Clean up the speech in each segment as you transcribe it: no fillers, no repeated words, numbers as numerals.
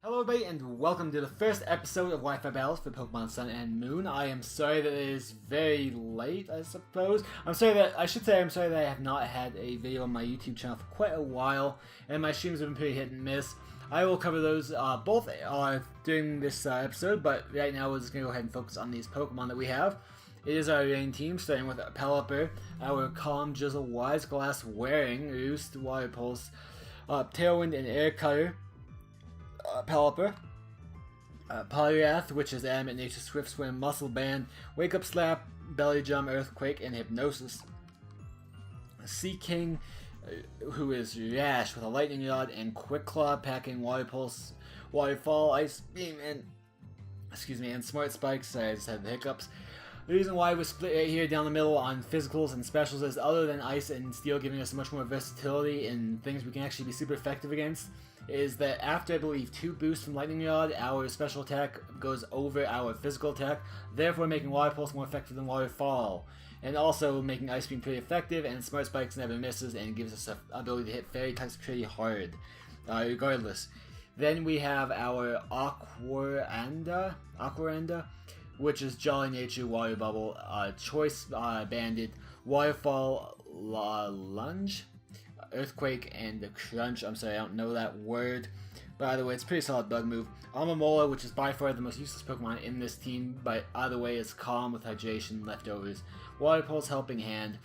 Hello everybody and welcome to the first episode of Wi-Fi Battles for Pokemon Sun and Moon. I am sorry that it is very late, I suppose. I'm sorry that I have not had a video on my YouTube channel for quite a while, and my streams have been pretty hit and miss. I will cover those both during this episode, but right now we're just going to go ahead and focus on these Pokemon that we have. It is our main team, starting with Pelipper, our Calm, Jizzle, Wise Glass, Wearing, Roost, Water Pulse, Tailwind, and Air Cutter. Pelipper, Polyrath, which is Adamant Nature, Swift Swim, Muscle Band, Wake Up Slap, Belly Jump, Earthquake, and Hypnosis. Sea King, who is Rash with a Lightning Rod and Quick Claw, packing Water Pulse, Waterfall, Ice Beam, and Smart Spikes. Sorry, I just had the hiccups. The reason why we're split right here down the middle on physicals and specials is, other than Ice and Steel giving us much more versatility and things we can actually be super effective against, is that after, I believe, 2 boosts from Lightning Rod, our special attack goes over our physical attack, therefore making Water Pulse more effective than Waterfall, and also making Ice Beam pretty effective, and Smart Spikes never misses and gives us the ability to hit fairy types pretty hard, regardless. Then we have our Aquaranda, which is Jolly Nature, Water Bubble, Choice Banded, Waterfall, Lunge, Earthquake, and Crunch. I'm sorry, I don't know that word. By the way, it's a pretty solid bug move. Amamola, which is by far the most useless Pokemon in this team, but either way is Calm with Hydration, Leftovers, Water Pulse, Helping Hand,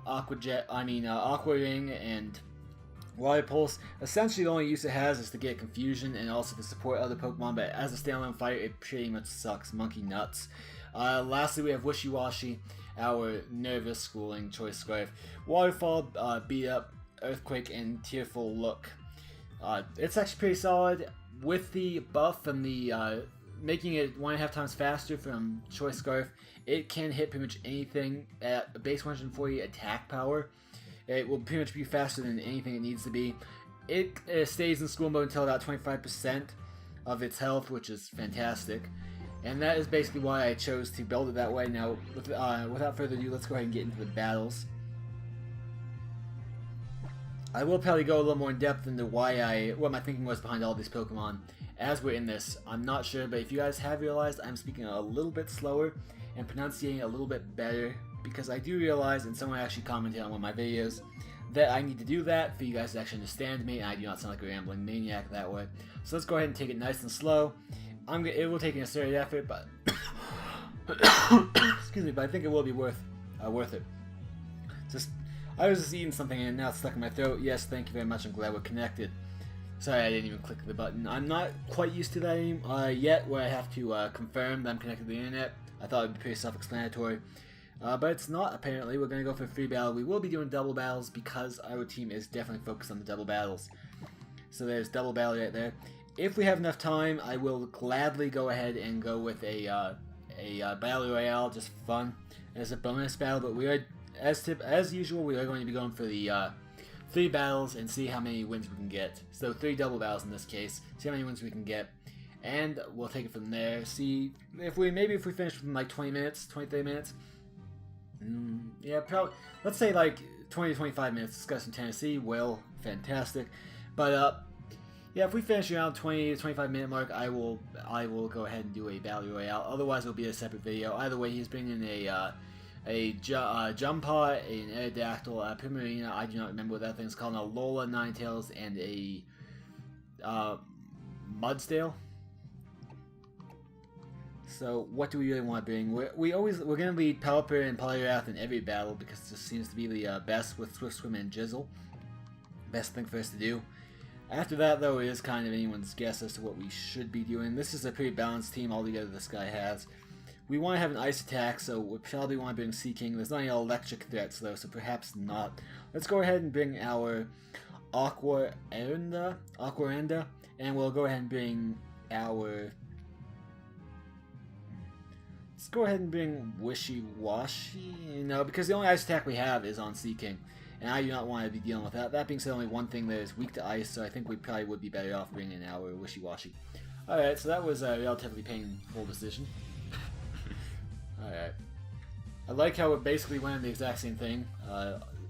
Aqua Ring, and Water Pulse. Essentially, the only use it has is to get Confusion and also to support other Pokemon, but as a standalone fighter, it pretty much sucks monkey nuts. Lastly, we have Wishy Washy, our Nervous Schooling Choice Scarf, Waterfall, Beat Up, Earthquake, and Tearful Look. It's actually pretty solid. With the buff and the making it 1.5 times faster from Choice Scarf, it can hit pretty much anything at a base 140 attack power. It will pretty much be faster than anything it needs to be. It stays in school mode until about 25% of its health, which is fantastic. And that is basically why I chose to build it that way. Now, without further ado, let's go ahead and get into the battles. I will probably go a little more in depth into what my thinking was behind all these Pokemon as we're in this. I'm not sure, but if you guys have realized, I'm speaking a little bit slower and pronunciating a little bit better, because I do realize, and someone actually commented on one of my videos, that I need to do that for you guys to actually understand me, and I do not sound like a rambling maniac that way. So let's go ahead and take it nice and slow. It will take an asserted effort, but excuse me, but I think it will be worth it. I was just eating something and now it's stuck in my throat. Yes, thank you very much. I'm glad we're connected. Sorry, I didn't even click the button. I'm not quite used to that yet, where I have to confirm that I'm connected to the internet. I thought it would be pretty self-explanatory, but it's not. Apparently, we're gonna go for a free battle. We will be doing double battles because our team is definitely focused on the double battles. So there's double battle right there. If we have enough time, I will gladly go ahead and go with a battle royale, just for fun, as a bonus battle. But we are, as usual, we are going to be going for the 3 battles and see how many wins we can get. So 3 double battles in this case. See how many wins we can get, and we'll take it from there. See if we finish within like 20 minutes, 23 minutes. Yeah, probably. Let's say like 20 to 25 minutes discussing Tennessee. Well, fantastic. But yeah, if we finish around 20 to 25 minute mark, I will go ahead and do a battle royale. Otherwise, it'll be a separate video. Either way, he's bringing a Jumpa, an Aerodactyl, a Primarina, I do not remember what that thing's called, a Lola, Ninetales, and a Mudsdale. So what do we really want to bring? We're gonna lead Pelipper and Polyrath in every battle because this seems to be the best with Swift Swim and Jizzle. Best thing for us to do. After that, though, it is kind of anyone's guess as to what we should be doing. This is a pretty balanced team altogether this guy has. We want to have an ice attack, so we probably want to bring Sea King. There's not any electric threats, though, so perhaps not. Let's go ahead and bring our Aquaranda, and we'll go ahead and bring our... Let's go ahead and bring Wishy Washy, because the only ice attack we have is on Sea King, and I do not want to be dealing with that. That being said, only one thing that is weak to ice, so I think we probably would be better off bringing our Wishy Washy. Alright, so that was a relatively painful decision. Alright. I like how it basically went in the exact same thing,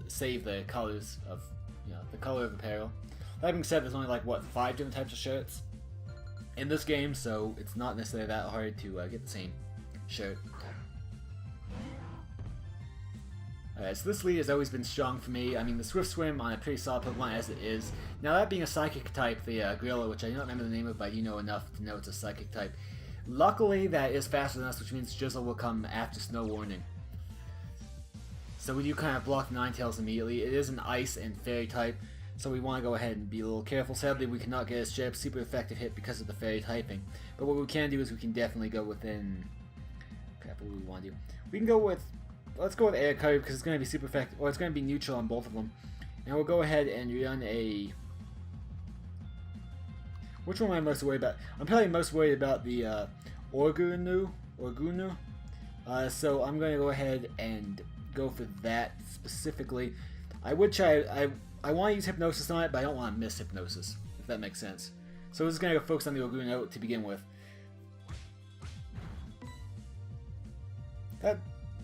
save the colors of, the color of apparel. That being said, there's only like, what, 5 different types of shirts? in this game, so it's not necessarily that hard to get the same shirt. Alright, so this lead has always been strong for me. I mean, the Swift Swim on a pretty solid Pokemon as it is. Now that being a Psychic type, the Gorilla, which I don't remember the name of, but you know enough to know it's a Psychic type. Luckily, that is faster than us, which means Drizzle will come after Snow Warning. So we do kind of block Ninetales immediately. It is an Ice and Fairy type, so we want to go ahead and be a little careful. Sadly, we cannot get a straight up super effective hit because of the Fairy typing. But what we can do is we can definitely go within... Crap, what do we want to do? We can go with... Let's go with Air Cutter because it's going to be super effective, or it's going to be neutral on both of them. And we'll go ahead and run a... Which one am I most worried about? I'm probably most worried about the Orgunu. So I'm going to go ahead and go for that specifically. I would try... I want to use Hypnosis on it, but I don't want to miss Hypnosis, if that makes sense. So we're just going to go focus on the Orgunu to begin with. That...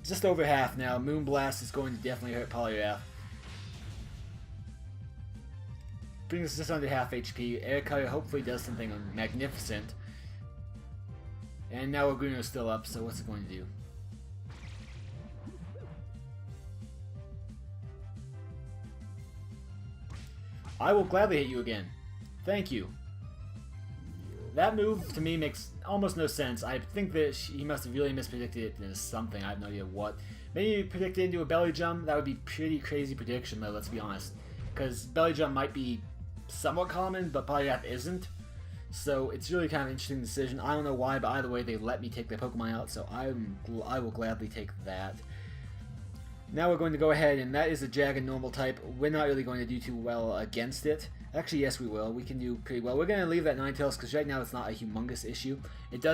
Just over half now. Moonblast is going to definitely hurt Poliwrath. Brings us just under half HP. Air Cutter hopefully does something magnificent. And now Orgunu is still up, so what's it going to do? I will gladly hit you again. Thank you. That move, to me, makes almost no sense. I think that he must have really mispredicted it into something. I have no idea what. Maybe he predicted into a Belly Jump. That would be pretty crazy prediction, though, let's be honest. Because Belly Jump might be somewhat common, but Poliwrath isn't. So it's really kind of an interesting decision. I don't know why, but either way, they let me take the Pokemon out, so I will gladly take that. Now we're going to go ahead, and that is a Jagged Normal type. We're not really going to do too well against it. Actually, yes, we will. We can do pretty well. We're going to leave that Ninetales because right now it's not a humongous issue. It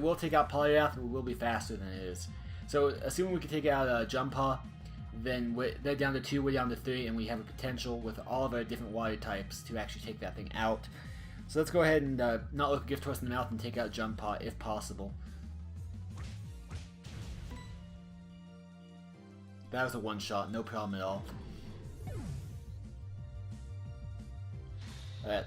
will take out Poliwrath, but it will be faster than it is. So, assuming we can take out Jump Paw, then they're down to 2, we're down to 3, and we have a potential with all of our different water types to actually take that thing out. So let's go ahead and not look a gift horse in the mouth and take out Jump Paw if possible. That was a one-shot, no problem at all.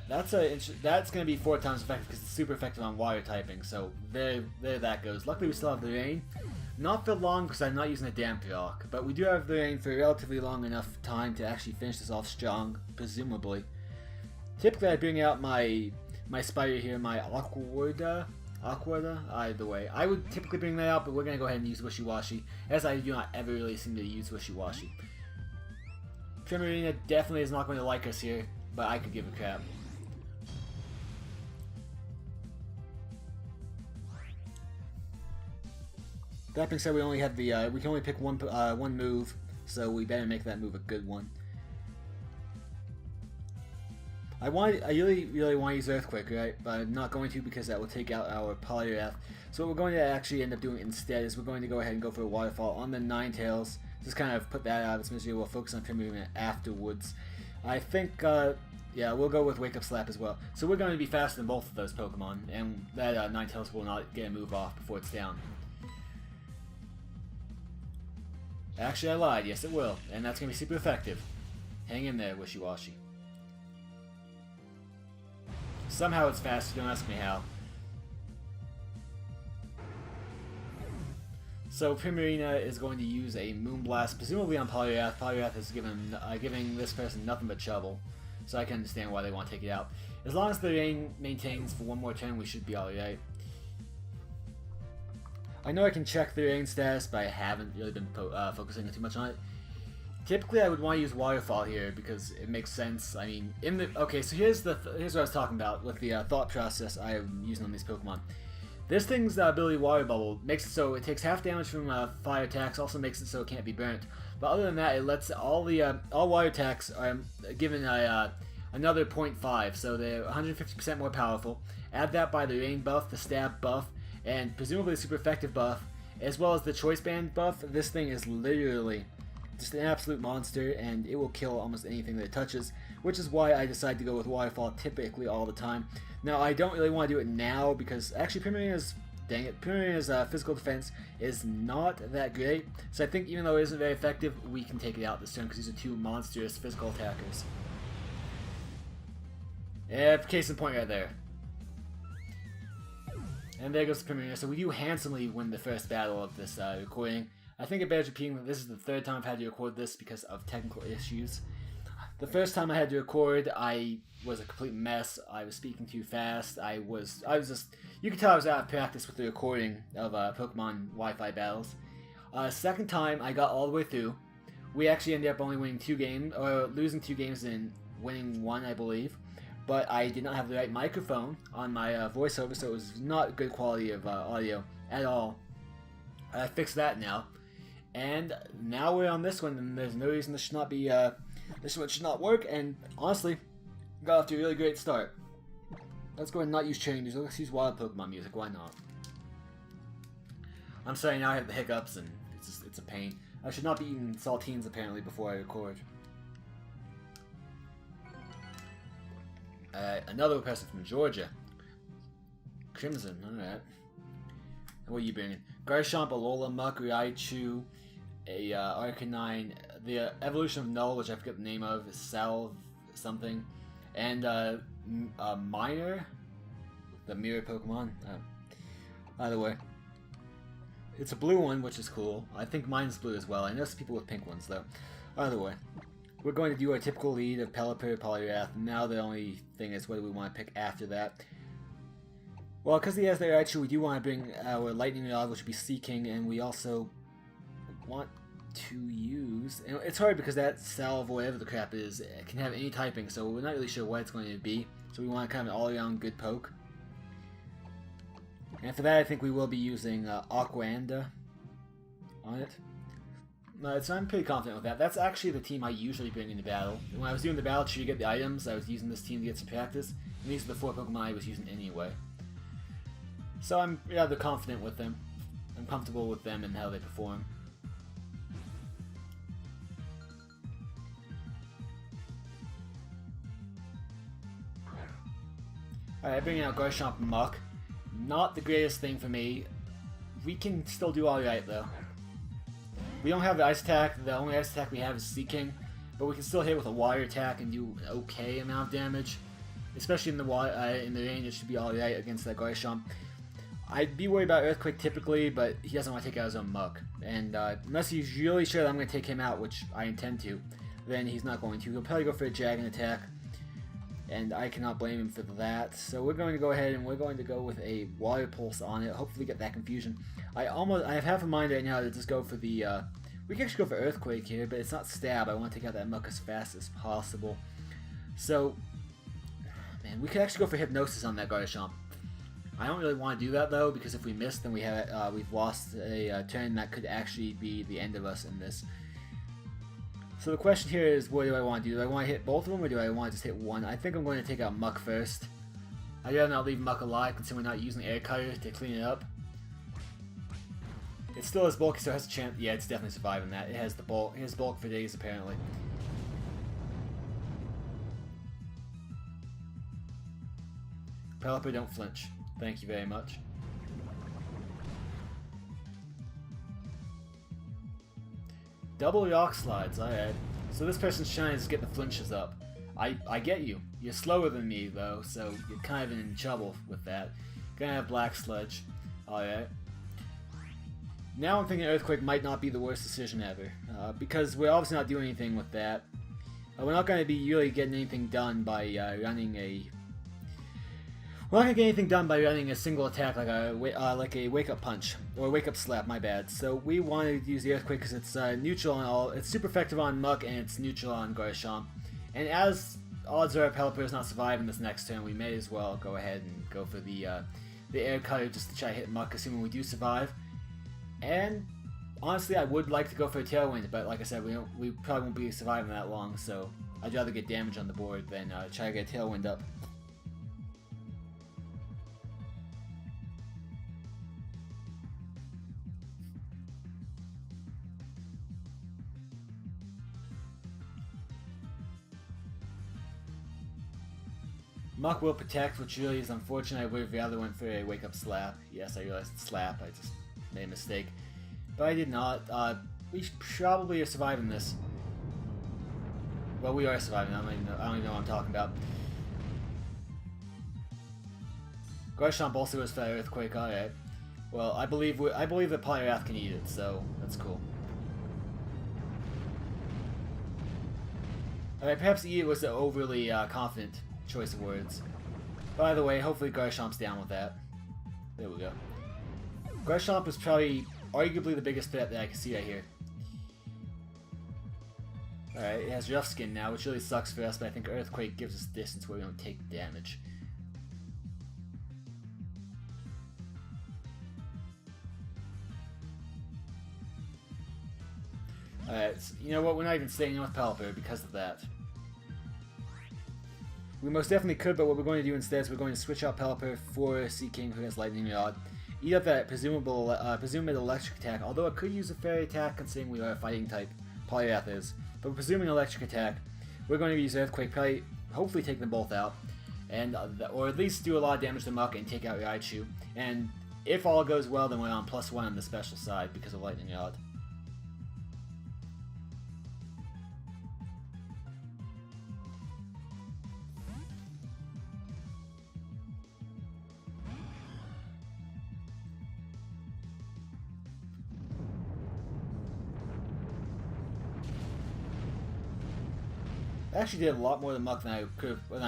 That's going to be 4 times effective because it's super effective on water typing, so there that goes. Luckily we still have the rain. Not for long because I'm not using a Damp Rock, but we do have the rain for a relatively long enough time to actually finish this off strong, presumably. Typically I bring out my spider here, my Aquarda, either way. I would typically bring that out, but we're going to go ahead and use Wishy-Washy, as I do not ever really seem to use Wishy-Washy. Primarina definitely is not going to like us here, but I could give a crap. That being said, we only have the we can only pick one move, so we better make that move a good one. I really want to use Earthquake, right? But I'm not going to because that will take out our Poliwrath. So what we're going to actually end up doing instead is we're going to go ahead and go for a Waterfall on the Ninetales. Just kind of put that out of its misery. We'll focus on Primarina afterwards. I think, yeah, we'll go with Wake Up Slap as well. So we're going to be faster than both of those Pokemon, and that Ninetales will not get a move off before it's down. Actually, I lied. Yes, it will. And that's going to be super effective. Hang in there, Wishy-Washy. Somehow it's faster. Don't ask me how. So Primarina is going to use a Moonblast, presumably on Poliwrath. Poliwrath is giving this person nothing but trouble. So I can understand why they want to take it out. As long as the rain maintains for one more turn, we should be alright. I know I can check the rain status, but I haven't really been focusing too much on it. Typically, I would want to use Waterfall here because it makes sense. I mean, okay, so here's what I was talking about with the thought process I'm using on these Pokemon. This thing's ability Water Bubble makes it so it takes half damage from fire attacks, also makes it so it can't be burnt. But other than that, it lets all water attacks are given another 0.5, so they're 150% more powerful. Add that by the rain buff, the stab buff, and presumably the super effective buff, as well as the choice band buff. This thing is literally just an absolute monster, and it will kill almost anything that it touches, which is why I decide to go with Waterfall typically all the time. Now, I don't really want to do it now because actually Primarina's physical defense is not that great, so I think even though it isn't very effective, we can take it out this turn because these are two monstrous physical attackers. Case in point right there. And there goes the premiere. So we do handsomely win the first battle of this recording. I think it bears repeating that this is the third time I've had to record this because of technical issues. The first time I had to record, I was a complete mess. I was speaking too fast. I was just, you could tell I was out of practice with the recording of Pokemon Wi-Fi battles. Second time, I got all the way through. We actually ended up only winning 2 games, or losing 2 games and winning 1, I believe. But I did not have the right microphone on my voiceover, so it was not good quality of audio at all. I fixed that now. And now we're on this one, and there's no reason this should not be, this one should not work, and honestly, got off to a really great start. Let's go ahead and not use training music, let's use wild Pokemon music, why not? I'm sorry, now I have the hiccups, and it's a pain. I should not be eating saltines, apparently, before I record. Another person from Georgia. Crimson, alright. What are you bringing? Garchomp, Alola, Muk, Raichu, a Arcanine, the evolution of Null, which I forget the name of, is Salve something, and a Minor, the mirror Pokemon. Either way, it's a blue one, which is cool. I think mine's blue as well. I know some people with pink ones though. Either way, we're going to do our typical lead of Pelipper, Poliwrath. Now the only thing is, what do we want to pick after that? Well, because he has the Raichu, we do want to bring our Lightning Rod, which would be Seeking, and we also want to use... And it's hard because that Salve, whatever the crap is, it can have any typing, so we're not really sure what it's going to be. So we want kind of an all-around good poke. And for that, I think we will be using Aquanda on it. So I'm pretty confident with that. That's actually the team I usually bring into battle. When I was doing the battle tree to get the items, I was using this team to get some practice. And these are the 4 Pokemon I was using anyway. So I'm rather confident with them. I'm comfortable with them and how they perform. Alright, bringing out Garchomp and Muk. Not the greatest thing for me. We can still do alright though. We don't have the Ice Attack. The only Ice Attack we have is Seeking. But we can still hit with a Water Attack and do an okay amount of damage. Especially in the range, it should be alright against that Garchomp. I'd be worried about Earthquake typically, but he doesn't want to take out his own Muk. And unless he's really sure that I'm going to take him out, which I intend to, then he's not going to. He'll probably go for a Dragon Attack, and I cannot blame him for that. So we're going to go ahead and we're going to go with a Water Pulse on it, hopefully get that confusion. I have half a mind right now to just go for the, we can actually go for Earthquake here, but it's not Stab. I want to take out that Muk as fast as possible. So, man, we could actually go for Hypnosis on that Garchomp. I don't really want to do that though, because if we miss, then we've lost a turn that could actually be the end of us in this. So the question here is, what do I want to do? Do I want to hit both of them, or do I want to just hit one? I think I'm going to take out Muk first. I'd rather not leave Muk alive, considering we're not using Air Cutter to clean it up. It still has bulk, so it has a chance. Yeah, it's definitely surviving that. It has the bulk. It has bulk for days, apparently. Pelipper, don't flinch. Thank you very much. Double Rock Slides, alright. So this person's trying to just get the flinches up. I get you. You're slower than me, though, so you're kind of in trouble with that. Gonna have Black Sludge. Alright. Now I'm thinking Earthquake might not be the worst decision ever, because we're obviously not doing anything with that. We're not going to be really getting anything done by running a... We're not going to get anything done by running a single attack like a Wake Up Punch, or Wake Up Slap, my bad. So we wanted to use the Earthquake because it's neutral on all, it's super effective on Muk, and it's neutral on Garchomp. And as odds are Pelipper is not surviving this next turn, we may as well go ahead and go for the Air Cutter just to try to hit Muk, assuming we do survive. And honestly, I would like to go for a Tailwind, but like I said, we probably won't be surviving that long, so I'd rather get damage on the board than try to get a Tailwind up. Muk will protect, which really is unfortunate. I would have rather went for a Wake Up Slap. Yes, I realized it's Slap. I just made a mistake. But I did not. We probably are surviving this. Well, we are surviving. I don't even know what I'm talking about. Garchomp also goes for that Earthquake. Alright. Well, I believe that Poliwrath can eat it, so that's cool. Alright, perhaps eat it was an overly confident choice of words. By the way, hopefully Garchomp's down with that. There we go. Garchomp is probably arguably the biggest threat that I can see right here. Alright, it has rough skin now, which really sucks for us, but I think Earthquake gives us distance where we don't take damage. Alright, so you know what, we're not even staying in with Pelipper because of that. We most definitely could, but what we're going to do instead is we're going to switch out Pelipper for Seaking, who has Lightning Rod. Eat up that presumed electric attack, although it could use a fairy attack considering we are a fighting type. Poliwrath is. But we're presuming electric attack. We're going to use Earthquake, probably, hopefully take them both out. And or at least do a lot of damage to Muck and take out Raichu. And if all goes well, then we're on +1 on the special side because of Lightning Rod. It actually did a lot more than Muck than I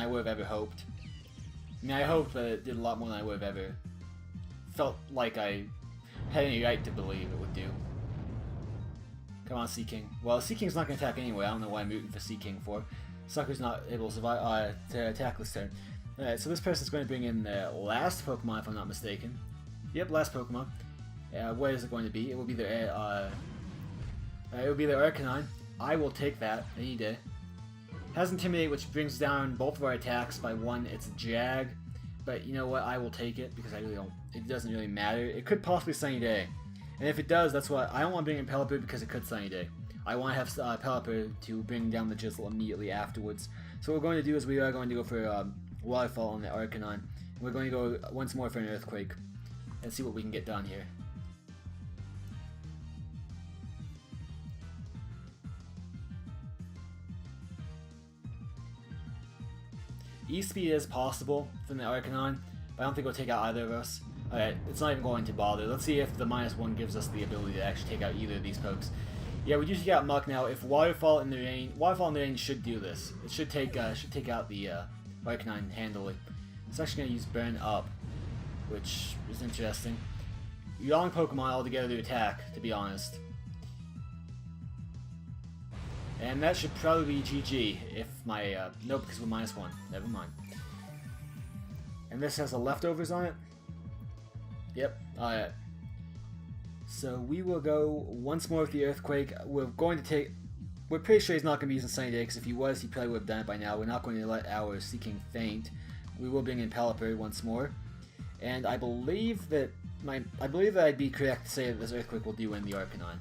would have ever hoped. I mean, I hoped, but it did a lot more than I would have ever felt like I had any right to believe it would do. Come on, Seaking. Well, Seaking's not going to attack anyway. I don't know why I'm rooting for Seaking for. Sucker's not able to survive to attack this turn. Alright, so this person's going to bring in the last Pokemon, if I'm not mistaken. Yep, last Pokemon. What is it going to be? It will be their Arcanine. I will take that any day. Has Intimidate, which brings down both of our attacks by 1. It's Jag, but you know what? I will take it because I really don't. It doesn't really matter. It could possibly Sunny Day, and if it does, that's why I don't want to bring in Pelipper because it could Sunny Day. I want to have Pelipper to bring down the Jizzle immediately afterwards. So what we're going to do is we are going to go for Waterfall on the Arcanine. And we're going to go once more for an Earthquake and see what we can get done here. E-Speed is possible from the Arcanine, but I don't think it'll take out either of us. Alright, it's not even going to bother. Let's see if the -1 gives us the ability to actually take out either of these pokes. Yeah, we usually got Muck now. If Waterfall in the Rain should do this. It should take out the Arcanine handily. It's actually going to use Burn Up, which is interesting. Wrong Pokemon altogether to attack, to be honest. And that should probably be GG if my, no, because we're -1. Never mind. And this has the leftovers on it? Yep, alright. So we will go once more with the Earthquake. We're pretty sure he's not going to be using Sunny Day, because if he was, he probably would have done it by now. We're not going to let our Seaking faint. We will bring in Pelipper once more. And I believe that I'd be correct to say that this Earthquake will do win the Arcanine.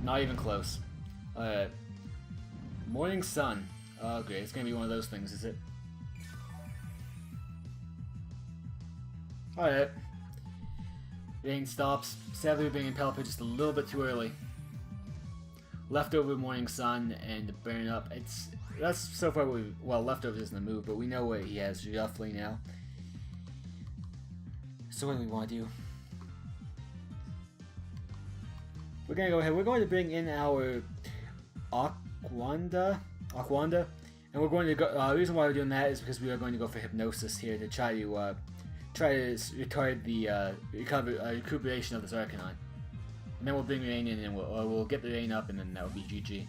Not even close. Alright. Morning Sun. Oh great, it's gonna be one of those things, is it? Alright. Rain stops. Sadly we're bringing Pelipper just a little bit too early. Leftover Morning Sun and Burn Up. That's so far what we, well, Leftovers isn't a move, but we know what he has roughly now. So what do we want to do? We're gonna go ahead. We're going to bring in our Aquanda, and we're going to go. The reason why we're doing that is because we are going to go for Hypnosis here to try to retard the recuperation of this Arcanine, and then we'll bring Rain in, and we'll get the Rain up, and then that will be GG.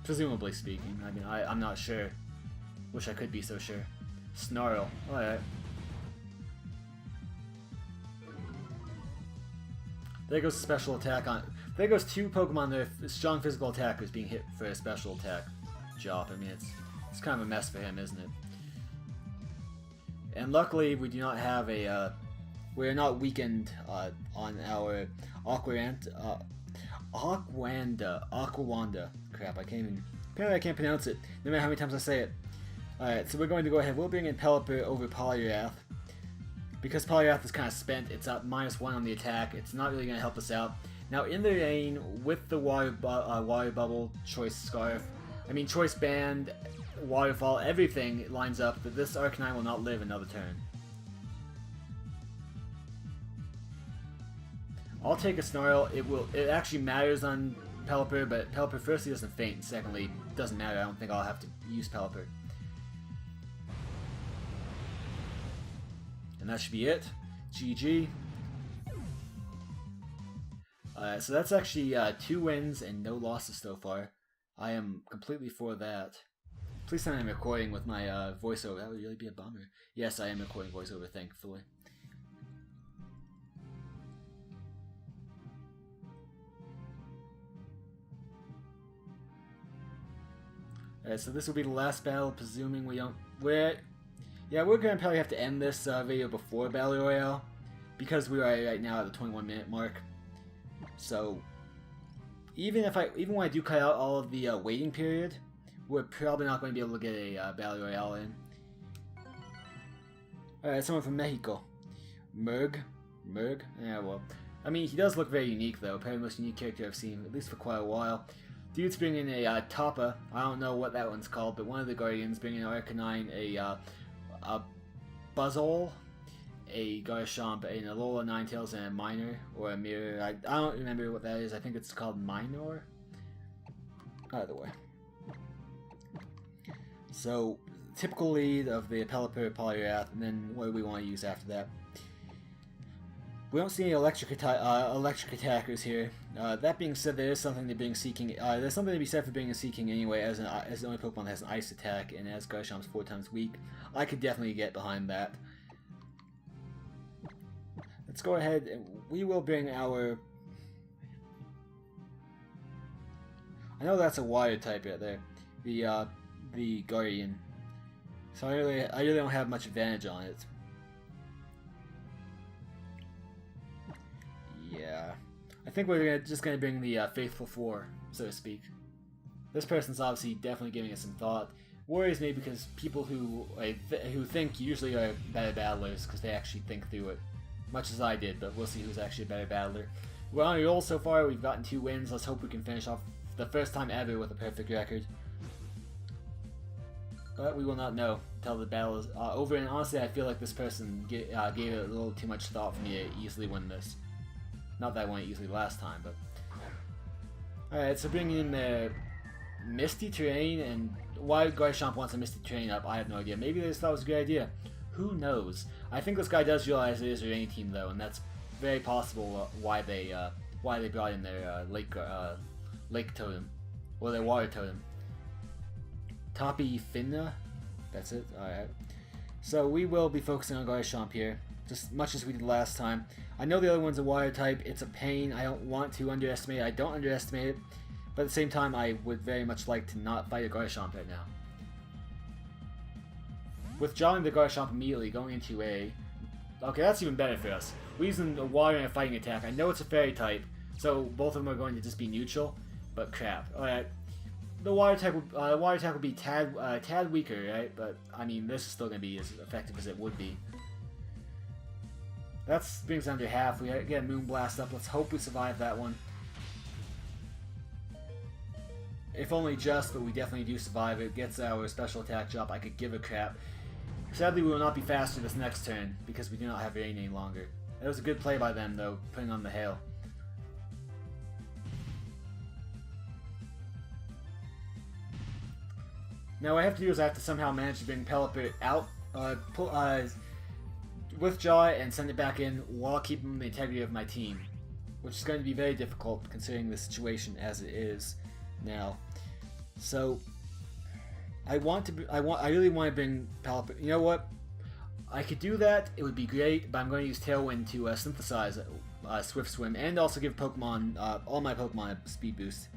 Presumably speaking. I mean, I'm not sure. Wish I could be so sure. Snarl. All right. There goes a special attack on. There goes 2 Pokemon there. Strong physical attackers being hit for a special attack job. I mean, it's kind of a mess for him, isn't it? And luckily, we do not have a. We are not weakened on our Aquawanda. Crap, I can't even. Apparently, I can't pronounce it. No matter how many times I say it. Alright, so we're going to go ahead. We'll bring in Pelipper over Polyrath. Because Polyrath is kind of spent, it's up -1 on the attack. It's not really going to help us out. Now, in the rain, with the water bubble, choice scarf, choice band, waterfall, everything lines up that this Arcanine will not live another turn. I'll take a Snarl. It actually matters on Pelipper, but Pelipper firstly doesn't faint, and secondly, doesn't matter. I don't think I'll have to use Pelipper. And that should be it. GG. So that's actually 2 wins and no losses so far. I am completely for that. Please tell me I'm recording with my voiceover. That would really be a bummer. Yes, I am recording voiceover, thankfully. Alright, so this will be the last battle, presuming we don't... we're gonna probably have to end this video before Battle Royale, because we are right now at the 21-minute mark. So, even when I do cut out all of the waiting period, we're probably not going to be able to get a Battle Royale in. Alright, someone from Mexico. Merg? Yeah, well. He does look very unique, though. Probably the most unique character I've seen, at least for quite a while. Dude's bringing a Toppa. I don't know what that one's called, but one of the Guardians bringing an Arcanine, a Buzzole, a Garchomp, an Alola Ninetales, and a Minor, or a Mirror. I don't remember what that is. I think it's called Minor. Either way. So, typical lead of the Pelipper, Polyrath, and then what do we want to use after that? We don't see any electric attackers here. That being said, there is something to being Seeking. There's something to be said for being a Seeking anyway, as the only Pokemon that has an Ice attack, and as Garchomp's 4 times weak. I could definitely get behind that. Let's go ahead and we will bring our... I know that's a Water type right there. The Guardian. So I really don't have much advantage on it. Yeah. I think we're just going to bring the Faithful Four, so to speak. This person's obviously definitely giving it some thought. Worries me because people who think usually are better battlers because they actually think through it. Much as I did, but we'll see who's actually a better battler. We're on a roll so far, we've gotten 2 wins. Let's hope we can finish off the first time ever with a perfect record. But we will not know until the battle is over, and honestly I feel like this person gave it a little too much thought for me to easily win this. Not that I won it easily last time, but... Alright, so bringing in the Misty Terrain, and why Garchomp wants a Misty Terrain up, I have no idea. Maybe they just thought it was a good idea. Who knows? I think this guy does realize it is a rain team though, and that's very possible why they brought in their lake totem, or their water totem. Toppy Finna? That's it? Alright. So we will be focusing on Garchomp here, just much as we did last time. I know the other one's a water type, it's a pain, I don't want to underestimate it, I don't underestimate it, but at the same time I would very much like to not fight a Garchomp right now. Withdrawing the Garchomp immediately, going into a... Okay, that's even better for us. We're using a water and a fighting attack. I know it's a fairy type, so both of them are going to just be neutral, but crap. Alright, the water type would be tad weaker, right? But, this is still going to be as effective as it would be. That brings down to half. We get a Moonblast up. Let's hope we survive that one. If only just, but we definitely do survive it. Gets our special attack drop. I could give a crap. Sadly, we will not be faster this next turn because we do not have rain any longer. It was a good play by them, though, putting on the hail. Now, what I have to do is I have to somehow manage to bring Pelipper out, withdraw it, and send it back in while keeping the integrity of my team, which is going to be very difficult considering the situation as it is now. So, I really want to bring Pelipper. You know what? I could do that. It would be great, but I'm going to use Tailwind to synthesize Swift Swim and also give Pokemon all my Pokemon a speed boost,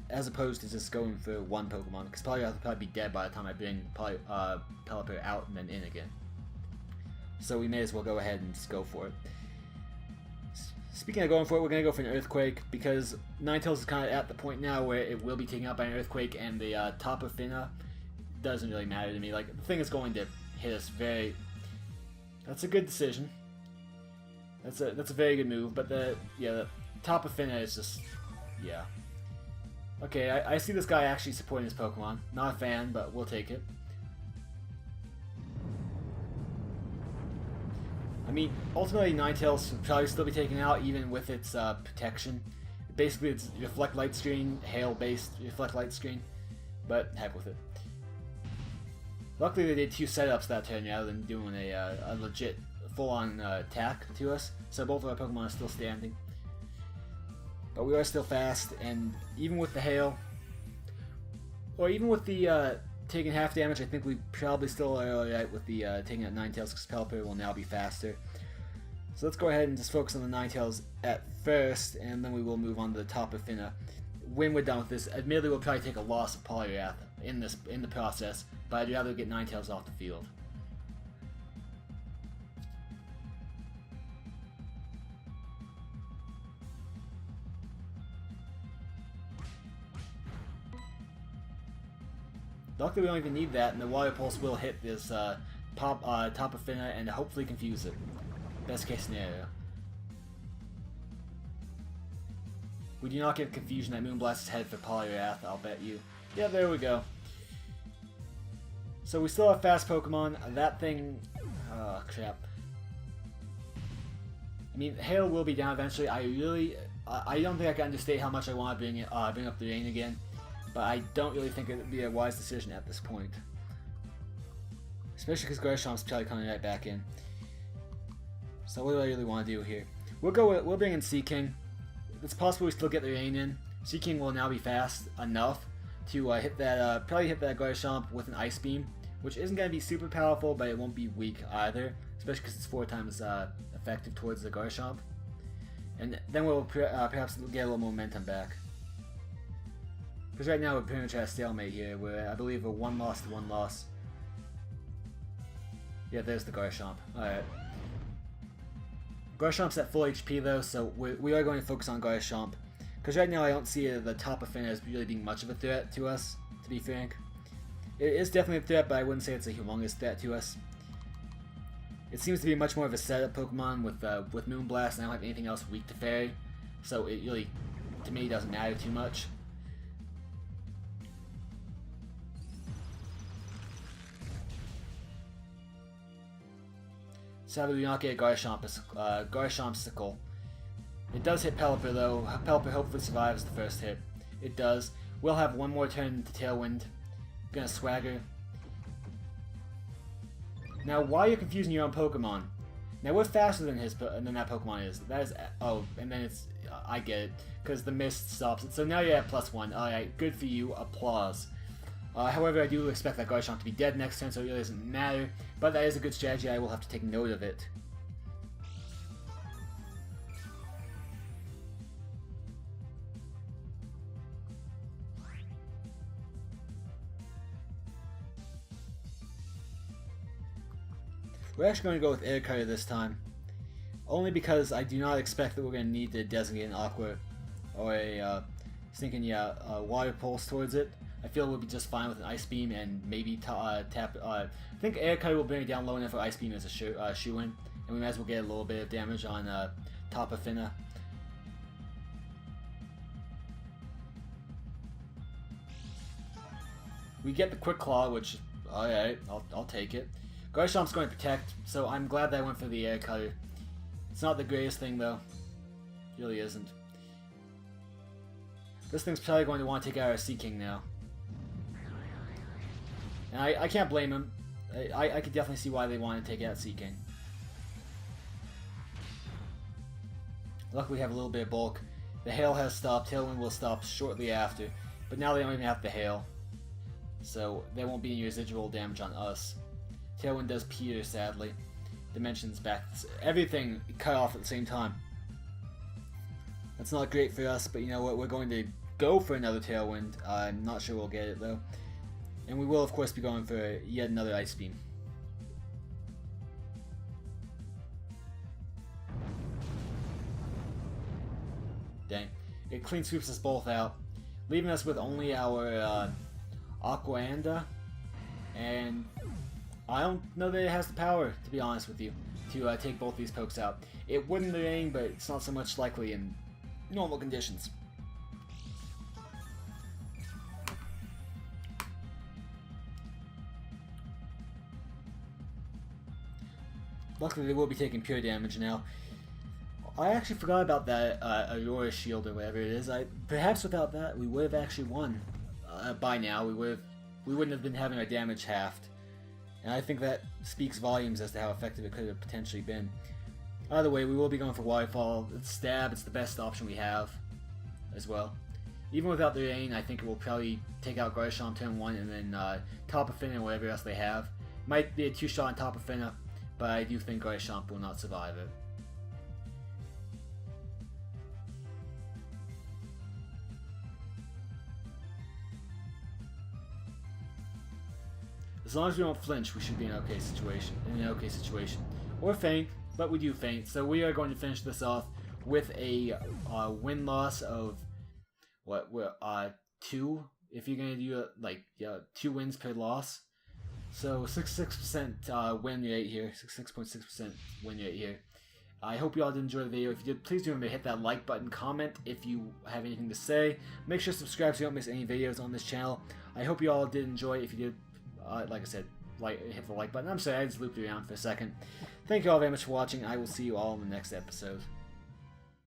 as opposed to just going for one Pokemon, because Polyrath will probably be dead by the time I bring Pelipper out and then in again. So we may as well go ahead and just go for it. Speaking of going for it, we're going to go for an Earthquake, because Ninetales is kind of at the point now where it will be taken out by an Earthquake, and the top of Finna doesn't really matter to me. Like, the thing is going to hit us very... That's a good decision. That's a very good move, but the Tapu Fini is just... yeah. Okay, I see this guy actually supporting his Pokemon. Not a fan, but we'll take it. I mean, ultimately Ninetales will probably still be taken out even with its protection. Basically, it's Reflect Light Screen, Hail-based Reflect Light Screen, but heck with it. Luckily, they did 2 setups that turn rather than doing a legit full-on attack to us, so both of our Pokemon are still standing. But we are still fast, and even with the Hail, or even with the taking half damage, I think we probably still are alright with the taking out Ninetales, because Pelipper will now be faster. So let's go ahead and just focus on the Ninetales at first, and then we will move on to the Tapu Fini. When we're done with this, admittedly we'll probably take a loss of Poliwrath in the process, but I'd rather get Ninetales off the field. Luckily we don't even need that, and the Water Pulse will hit this Tapu Fini and hopefully confuse it. Best case scenario. We do not get confusion that Moonblast's head for Poliwrath, I'll bet you. Yeah, there we go. So we still have fast Pokemon. That thing... oh, crap. I mean, Hail will be down eventually. I don't think I can understate how much I want to bring up the rain again. But I don't really think it would be a wise decision at this point. Especially because Garchomp's probably coming right back in. So what do I really want to do here? We'll bring in Seaking. It's possible we still get the rain in. Seaking will now be fast enough to hit that, probably hit that Garchomp with an Ice Beam, which isn't going to be super powerful, but it won't be weak either, especially because it's 4 times effective towards the Garchomp. And then we'll perhaps get a little momentum back. Because right now we're pretty much at a stalemate here, where I believe we're 1 loss to 1 loss. Yeah, there's the Garchomp. Alright. Garchomp's at full HP though, so we are going to focus on Garchomp. Because right now I don't see the Tapu Fini as really being much of a threat to us, to be frank. It is definitely a threat, but I wouldn't say it's a humongous threat to us. It seems to be much more of a setup Pokemon with Moonblast, and I don't have anything else weak to Fairy. So it really, to me, doesn't matter too much. Sadly, we do not get a Garchompsicle. It does hit Pelipper though. Pelipper hopefully survives the first hit. It does. We'll have 1 more turn to Tailwind. Gonna Swagger. Now, why are you confusing your own Pokemon? Now, we're faster than that Pokemon is. That is... oh, and then it's... I get it. Because the Mist stops it. So now you're at +1. Alright, good for you. Applause. However, I do expect that Garchomp to be dead next turn, so it really doesn't matter. But that is a good strategy. I will have to take note of it. We're actually going to go with Air Cutter this time. Only because I do not expect that we're going to need to designate an Aqua or a stinking Water Pulse towards it. I feel we'll be just fine with an Ice Beam and maybe tap. I think Air Cutter will bring it down low enough for Ice Beam as a shoe-in, and we might as well get a little bit of damage on Tapu Fini. We get the Quick Claw, which, alright, I'll take it. Garchomp's going to protect, so I'm glad that I went for the Air Cutter. It's not the greatest thing though. It really isn't. This thing's probably going to want to take out our Seaking now. And I can't blame him. I could definitely see why they want to take out Seaking. Luckily we have a little bit of bulk. The Hail has stopped. Tailwind will stop shortly after. But now they don't even have the Hail. So there won't be any residual damage on us. Tailwind does peter, sadly. Dimensions back. Everything cut off at the same time. That's not great for us, but you know what? We're going to go for another Tailwind. I'm not sure we'll get it though. And we will of course be going for yet another Ice Beam. Dang. It clean sweeps us both out, leaving us with only our Aqua Anda. and I don't know that it has the power, to be honest with you, to take both these pokes out. It would in the rain, but it's not so much likely in normal conditions. Luckily, they will be taking pure damage now. I actually forgot about that Aurora Shield or whatever it is. Perhaps without that, we would have actually won by now. We wouldn't have been having our damage halved, and I think that speaks volumes as to how effective it could have potentially been. Either way, we will be going for Waterfall. It's stab. It's the best option we have, as well. Even without the rain, I think it will probably take out Garchomp turn 1 and then Tapu Fini and whatever else they have. Might be a 2-shot on Tapu Fini, but I do think Garchomp will not survive it. As long as we don't flinch, we should be in an okay situation. Or faint, but we do faint. So we are going to finish this off with a win-loss of what? 2. If you're going to do 2 wins per loss. So 66% win rate here. 66.6% win rate here. I hope you all did enjoy the video. If you did, please do remember to hit that like button, comment if you have anything to say. Make sure to subscribe so you don't miss any videos on this channel. I hope you all did enjoy. If you did, like I said, hit the like button. I'm sorry, I just looped around for a second. Thank you all very much for watching. I will see you all in the next episode.